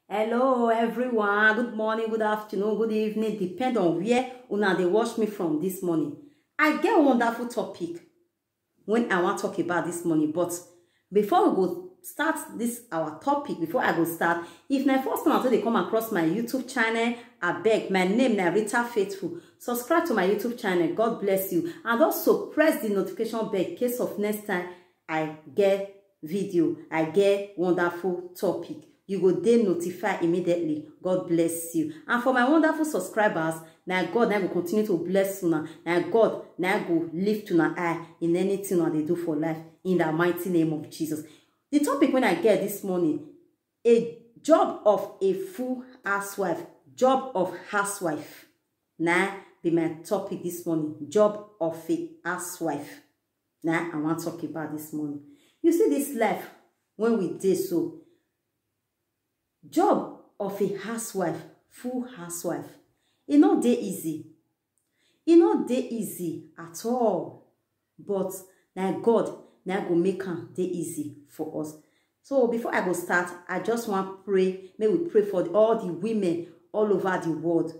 Hello everyone, good morning, good afternoon, good evening, depend on where una dey watch me from this morning. I get a wonderful topic when I want to talk about this morning, but before we go start this our topic, before I go start, if na first time they come across my YouTube channel, I beg, my name na Rita Faithful. Subscribe to my YouTube channel, God bless you, and also press the notification bell in case of next time I get video, I get wonderful topic. You go dey notify immediately. God bless you. And for my wonderful subscribers, now God now will continue to bless you now. Now God now go lift to eye in anything that they do for life in the mighty name of Jesus. The topic when I get this morning, a job of a full housewife, job of housewife. Now be my topic this morning, job of a housewife. Now I want to talk about this morning. You see this life when we did so. Job of a housewife, full housewife. It not dey easy. It not dey easy at all. But now God now go make am dey easy for us. So before I go start, I just want to pray. May we pray for all the women all over the world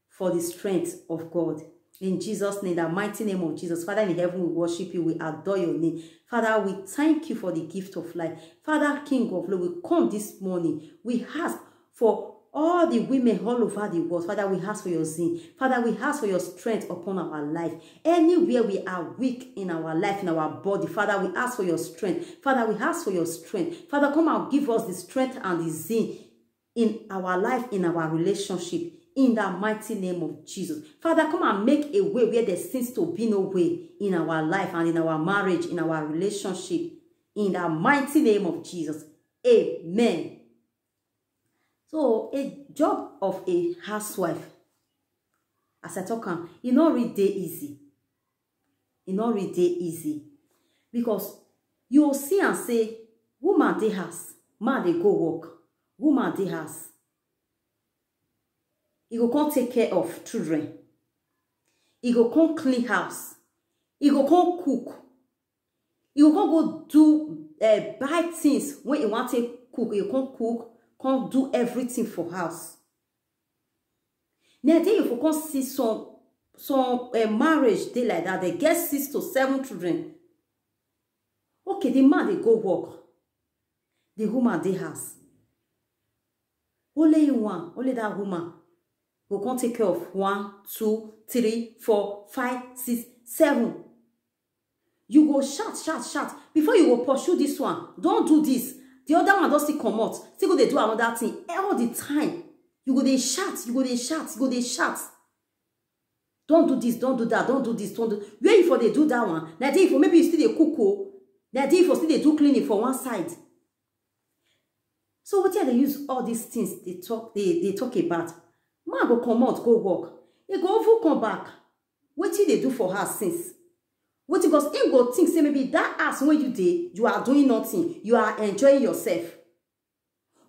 for the strength of God. In Jesus' name, the mighty name of Jesus. Father in heaven, we worship you. We adore your name. Father, we thank you for the gift of life. Father, King of Lord, we come this morning. We ask for all the women all over the world. Father, we ask for your zeal. Father, we ask for your strength upon our life. Anywhere we are weak in our life, in our body, Father, we ask for your strength. Father, we ask for your strength. Father, come and give us the strength and the zeal in our life, in our relationship. In the mighty name of Jesus. Father, come and make a way where there seems to be no way in our life and in our marriage, in our relationship. In the mighty name of Jesus. Amen. So, a job of a housewife, as I talk, it not really easy. It not really easy. Because you will see and say, woman dey house, man dey go work. Woman dey house. He go come take care of children. He go come clean house. He go come cook. He go come go do buy things when he want to cook. He go come cook, come do everything for house. Now then you come see some marriage dey like that. They get 6 to 7 children. Okay, the man they go work. The woman dey house. Only one, only that woman. We can take care of 1, 2, 3, 4, 5, 6, 7. You go shout. Before you go pursue this one, don't do this. The other one don't still come out. Still go they do another thing all the time. You go they shout. Don't do this, don't do that, don't do this, don't do. Where if they do that one? Now if maybe you still they cook. Now if you still they do cleaning for one side. So what they use all these things they talk about. Man go come out, go work. He go over come back. What did they do for her since? What because he go think say maybe that ass when you did, you are doing nothing. You are enjoying yourself.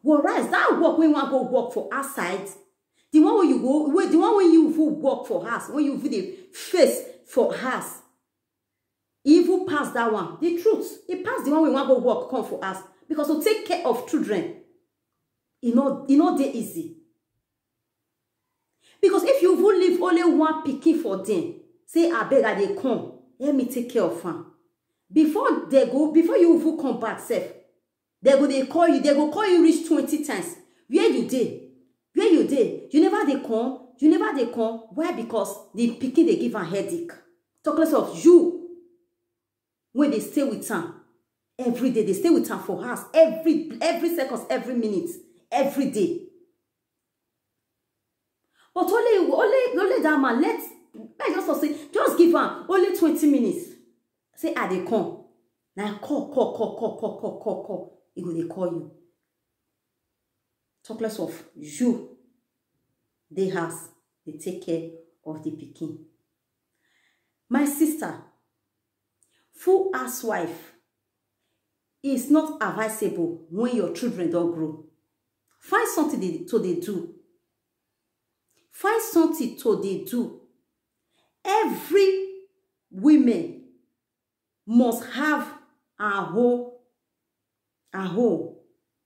Whereas that work when you want to go work for outside, the one when you go, the one when you work for us, when you the face for us, evil pass that one. The truth, it pass the one we want to go work come for us because to take care of children, you know they easy. Because if you will leave only one pikin for them, say I beg that they come, let me take care of them. Before they go, before you will come back, safe, they go call you reach 20 times. Where you dey? Where you dey? You never they come. Why? Because the pikin they give a headache. Talk less of you. When they stay with them every day, they stay with them for us every seconds, every minute, every day. But only that man, I just say, just give her only 20 minutes. Say, they come. Now call. He go they call you. Talk less of you. They take care of the pikin. My sister, full housewife is not advisable when your children don't grow. Find something to they do. Find something to they do. Every woman must have a home.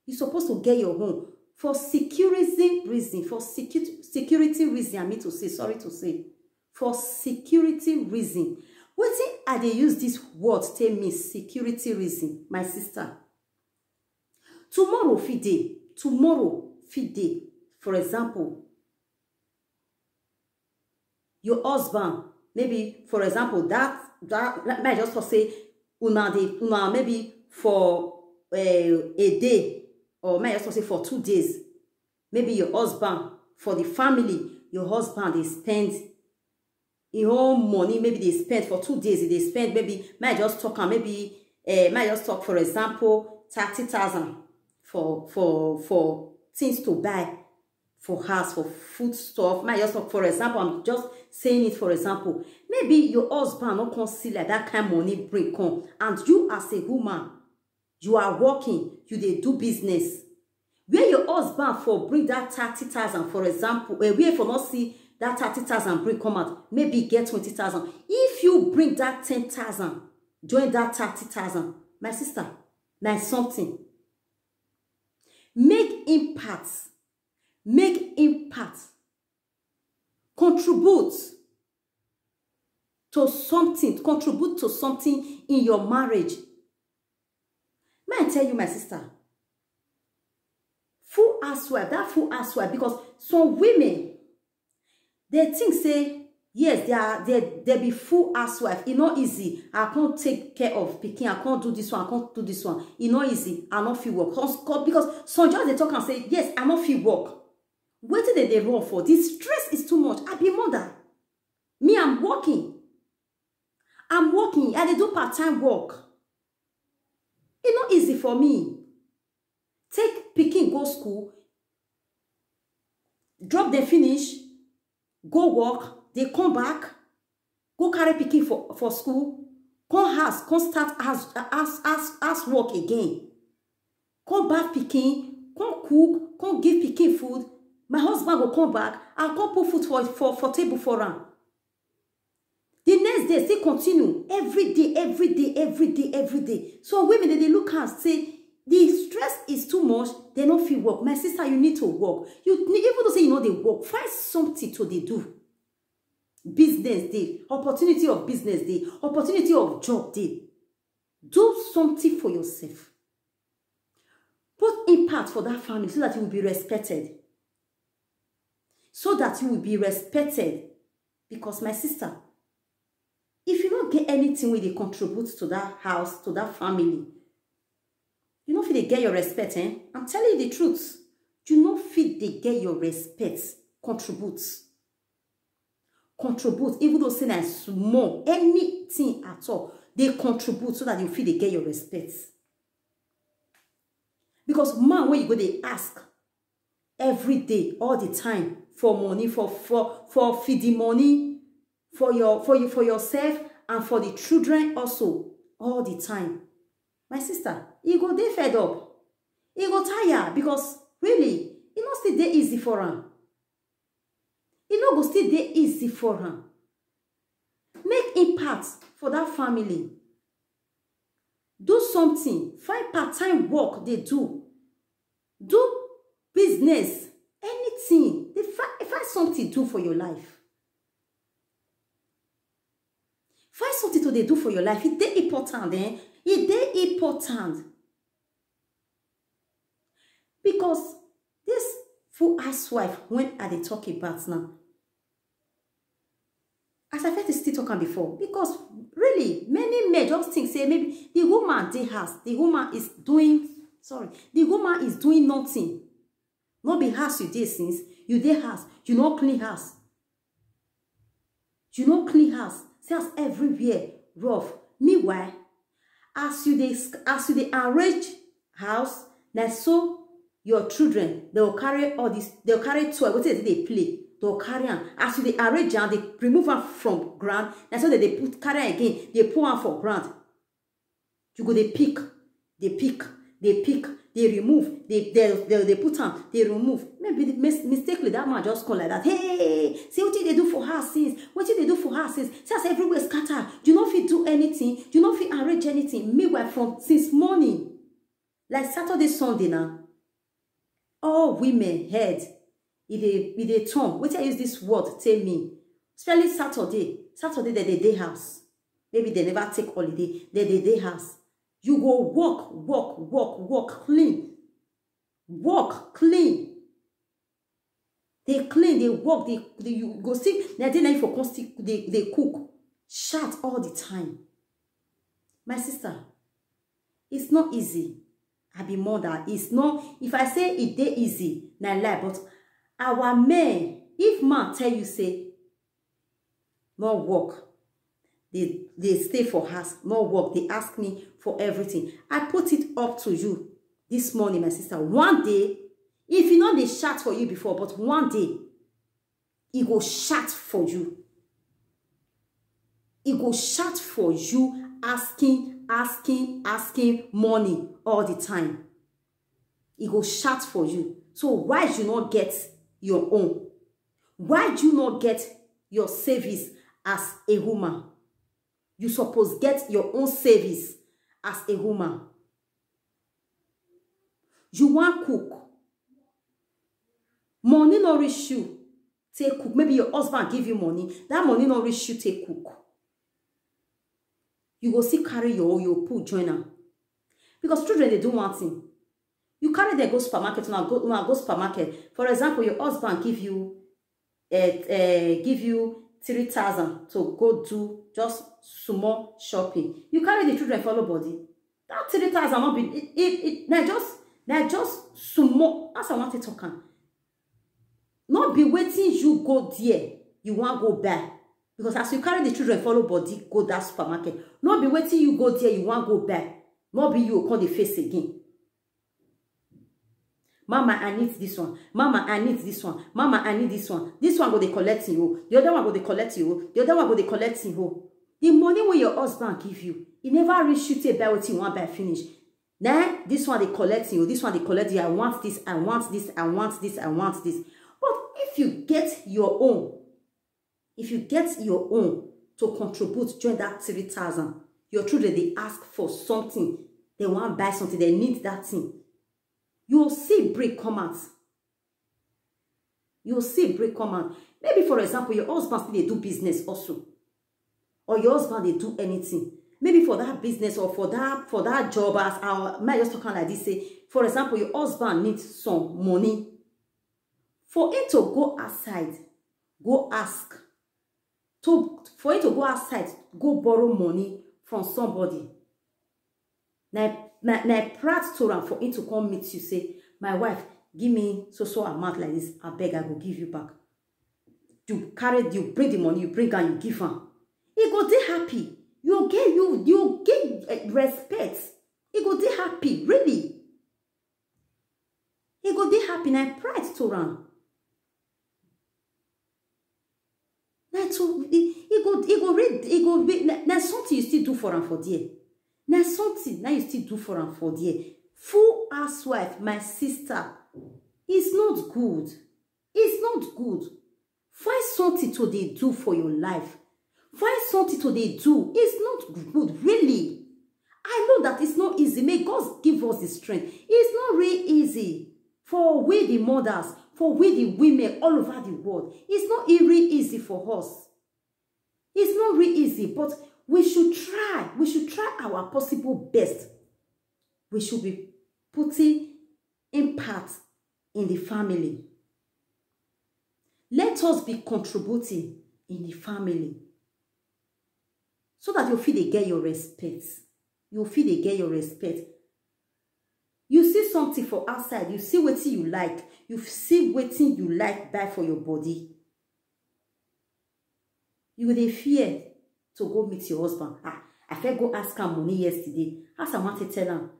You're supposed to get your home For security reason, for security reason, I mean to say, sorry to say, for security reason. Wetin I dey use this word tell me security reason, my sister. Tomorrow fit dey. Tomorrow fit dey. For example, your husband, maybe, for example, that I just for say, una maybe for a day, or may I just say for 2 days, maybe your husband, for the family, your husband, they spend your own money, maybe they spend for 2 days, they spend, maybe, may I just talk, and maybe, may I just talk, for example, 30,000 for things to buy for house, for food stuff. May I just talk, for example, I'm just saying it for example. Maybe your husband not can see like that kind of money bring come, and you as a woman, you are working, you dey do business. Where your husband for bring that 30,000, for example, where for not see that 30,000 bring come out, maybe get 20,000. If you bring that 10,000, join that 30,000, my sister, like something. Make impact. Make impact. Contribute to something. Contribute to something in your marriage. May I tell you, my sister, full housewife, that full housewife, because some women, they think say, yes, they be full housewife. It's not easy. I can't take care of picking. I can't do this one. I can't do this one. It's not easy. I not feel work. Because some just they talk and say, yes, I not feel work. What did they run for? This stress is too much. I be mother. Me, I'm working. I'm working. I do part-time work. It's not easy for me. Take picking, go school, drop the finish, go work, they come back, go carry picking for school, come house, come start as work again. Come back picking, come cook, come give picking food. My husband will come back and come put food for table for him. The next day, still continue. Every day, every day, every day, every day. So women, they look and say, the stress is too much, they don't feel work. My sister, you need to work. You need, even though say you know they work, find something to they do. Business day, opportunity of business day, opportunity of job day. Do something for yourself. Put impact for that family so that you will be respected. So that you will be respected. Because my sister, if you don't get anything where they contribute to that house, to that family, you know if they get your respect, eh? I'm telling you the truth. You know if they get your respect, contribute. Contribute, even though saying is small, anything at all, they contribute so that you feel they get your respect. Because man, when you go, they ask every day, all the time, for money, for feeding money, for yourself, and for the children also, all the time. My sister, you go they fed up. You go tired because really, it not still dey easy for her. It not go still dey easy for her. Make impact for that family. Do something. Find part-time work they do. Do business. Anything. Find something to do for your life. Find something to do for your life. It's dey important, eh? It's dey important. Because this full housewife, when are they talking about now? As I felt still talking before, because really many men just think say maybe the woman they has, the woman is doing nothing. Not be house you did since you did house, you know clean house. You know clean house. Sales everywhere rough. Meanwhile, as you they arrange house, now so your children they will carry all this, they'll carry toy. What they play? They'll carry on. As you they arrange and they remove them from ground, that's so that they put carry again, they pull them for ground. You go they pick, they remove, they put on, they remove. Maybe mistakenly that man just call like that. Hey, see what they do for her since? What did they do for her since? Just everywhere scatter. You know if you do anything, you know if you arrange anything. Meanwhile, from since morning, like Saturday, Sunday now, all women head if they turn. Wait till I use this word tell me. Especially Saturday they day house. Maybe they never take holiday. They day house. You go walk clean. Walk clean. They clean, they walk, they you go see. They for constant. They cook. Shout all the time. My sister, it's not easy. I be mother. It's not. If I say it dey easy, na lie. But our men, if man tell you say, no work, they stay for house, no work. They ask me for everything. I put it up to you this morning, my sister. One day, if you know they shout for you before, but one day, it go shout for you. It go shout for you, asking money all the time. It go shout for you. So why do you not get your own? Why do you not get your service as a woman? You suppose get your own service as a woman. You want cook. Money no reach you, take cook. Maybe your husband give you money. That money no reach you, take cook. You go see carry your pool joiner. Because children, they do one thing. You carry them go supermarket, go supermarket. For example, your husband give you 3,000 to go do just small shopping. You carry the children follow body. That 3,000 not be just small. As I want to talk. Not be waiting you go there. You want go back. Because as you carry the children follow body, go that supermarket. Not be waiting you go there, you want go back. Not be you call the face again. Mama, I need this one. Mama, I need this one. Mama, I need this one. This one go they collect you. The other one go they collect you. The other one go they collect you. The money when your husband give you, he never reach you to buy what you want by finish. Now, this one they collect you. This one they collect you. I want this. I want this. I want this. I want this. But if you get your own, to contribute, join that 3,000, your children, they ask for something. They want to buy something. They need that thing. You'll see break come out. You'll see break come out. Maybe, for example, your husband still they do business also. Or your husband, they do anything. Maybe for that business or for that job, as I might just talking like this, say, for example, your husband needs some money. For him to go outside, go ask. For you to go outside, go borrow money from somebody. Now proud to run for him to come meet you, say, my wife, give me so amount like this. I beg, I will give you back. You bring the money, you bring and you give her. He go dey happy. You get respect. He go dey happy, really. He go dey happy. Now pride to run. Now something you still do for him for there. Now something now you still do for him for there. Full housewife, my sister, it's not good. It's not good. Find something to they do for your life. Find something to they do. It's not good, really. I know that it's not easy. May God give us the strength. It's not really easy for we the mothers, for we the women all over the world. It's not really easy for us. It's not really easy, but we should try. We should try our possible best. We should be putting impact in the family. Let us be contributing in the family. So that you feel they get your respect. You feel they get your respect. You see something for outside. You see what you like. You see what you like buy for your body. You will fear to go meet your husband. I felt go ask her money yesterday. As I want to tell her.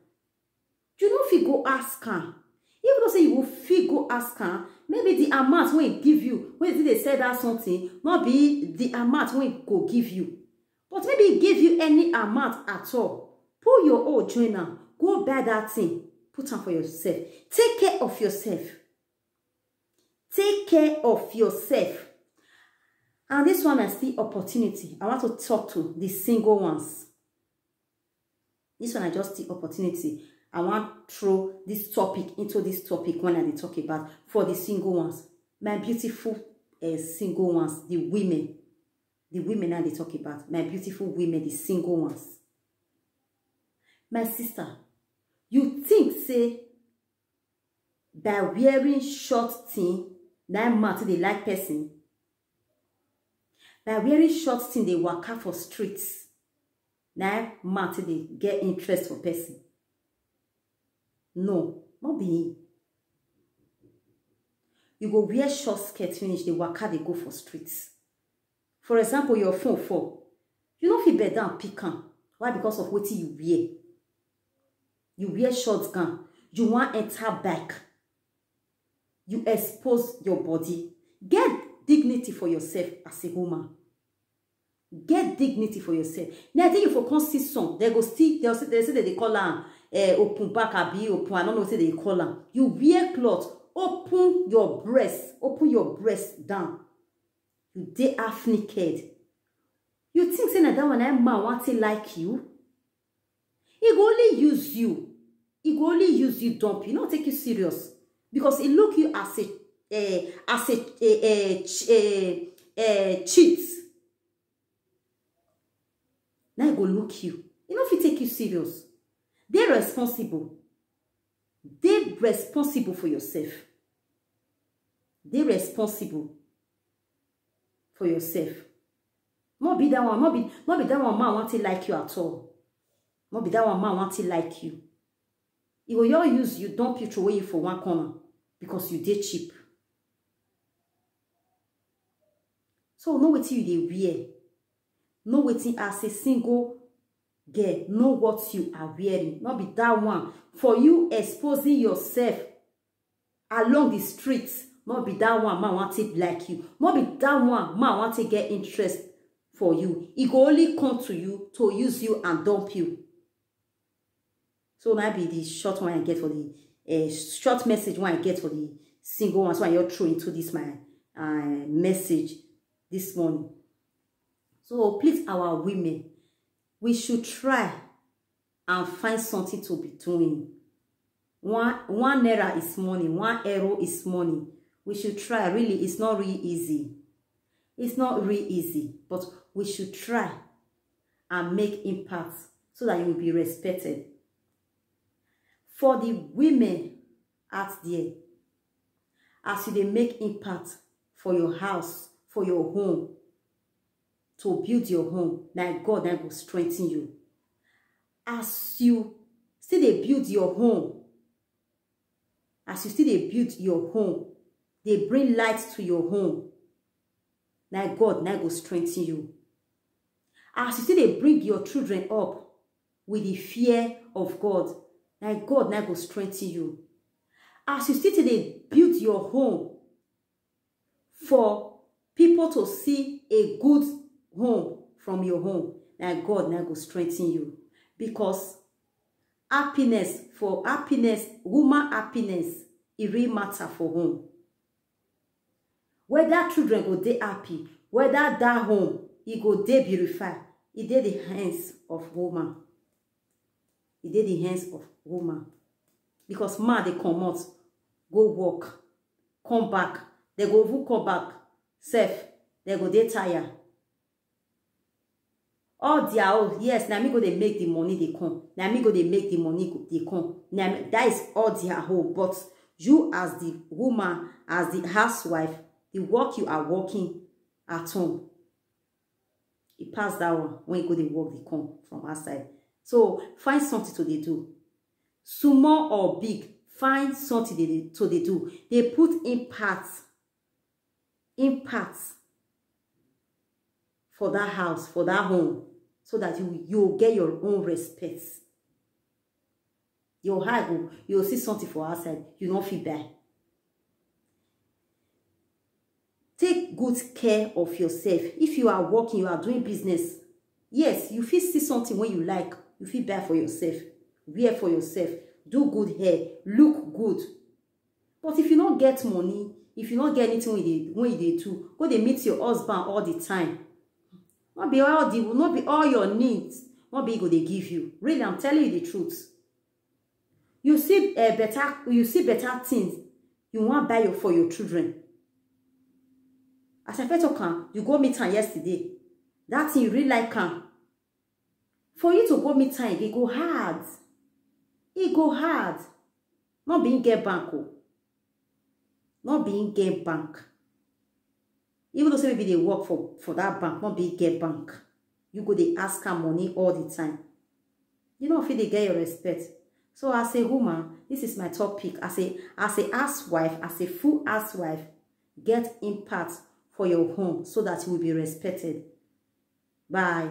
You know if you go ask her. Even though say you will feel go ask her, maybe the amount when he give you, when they say that something, not be the amount when he go give you. But maybe he give you any amount at all. Pull your own joiner. Go buy that thing. Put on for yourself. Take care of yourself. Take care of yourself. And this one is the opportunity. I want to talk to the single ones. This one I just the opportunity. I want to throw this topic into this topic when I talk about for the single ones. My beautiful single ones, the women I they talk about. My beautiful women, the single ones. My sister, you think say by wearing short thing, that matter they like person. By wearing short thing, they walk out for streets. Now matter they get interest for person. No, not be. You go wear short skirt finish, they walk out, they go for streets. For example, your phone 4. You don't feel better and pick on. Why? Because of what you wear. You wear short gown. You want to enter back. You expose your body. Get dignity for yourself as a woman. Get dignity for yourself. Now I think if you can see some, they say that they call her open back open. I don't know what they call her. You wear clothes. Open your breast. Open your breast down. You dey half naked. You think saying that when that man want to like you, he go only use you. He go only use you, dump you, not take you serious, because he look you as a cheat. Now he go look you. He not fit take you serious. They responsible. They responsible for yourself. They responsible for yourself. Not be that one. Not be that one man want to like you at all. Not be that one man want to like you. He will all use you, dump you, throw away you for one corner because you did cheap. So know what you they wear. Know what as a single girl. Know what you are wearing. Not be that one for you exposing yourself along the streets. Not be that one man want to like you. Not be that one man want to get interest for you. He go only come to you to use you and dump you. So now be the short one I get for the short message one I get for the single ones. So I throw into this my message this morning. So please, our women, we should try and find something to be doing. One naira is money. 1 euro is money. We should try. Really, it's not really easy. It's not really easy, but we should try and make impact so that you will be respected. For the women out there, as you make impact for your house, for your home, to build your home, like God that will strengthen you. As you still they build your home, as you still they build your home, they bring light to your home. Like God now will strengthen you. As you still they bring your children up with the fear of God, like God now will strengthen you. As you still they build your home for people to see a good home from your home, like God now will strengthen you. Because happiness, woman happiness, it really matter for home. Whether children go dey happy, whether that home, it go dey beautify, it dey the hands of woman. It dey the hands of woman. Because man, they come out, go work, come back, they go come back, safe, they go dey tired. All their own, yes, now me go they make the money they come. Now me go they make the money they come. Now that is all their whole. But you as the woman, as the housewife, the work you are working at home, it pass that one. When you go they work, they come from outside. So find something to they do. Small or big, find something to they do. They put impact for that house, for that home, so that you get your own respect. Your heart, you'll see something for outside, you don't feel bad. Take good care of yourself. If you are working, you are doing business, yes, you feel see something when you like, you feel bad for yourself, wear for yourself, do good hair, look good. But if you don't get money, if you don't get anything when you do, go they meet your husband all the time. Not be all your needs. Not be able they give you. Really, I'm telling you the truth. You see better things you want buy for your children. As I first talk, you go meet am yesterday. That thing you really like am. For you to go meet am again, go hard. It go hard. Not being get bank. Not being get bank. Even though say maybe they work for that bank, not being get bank. You go they ask her money all the time. You don't feel they get your respect. So as a woman, this is my topic. As a housewife, as a full housewife, get impact for your home so that you will be respected. Bye.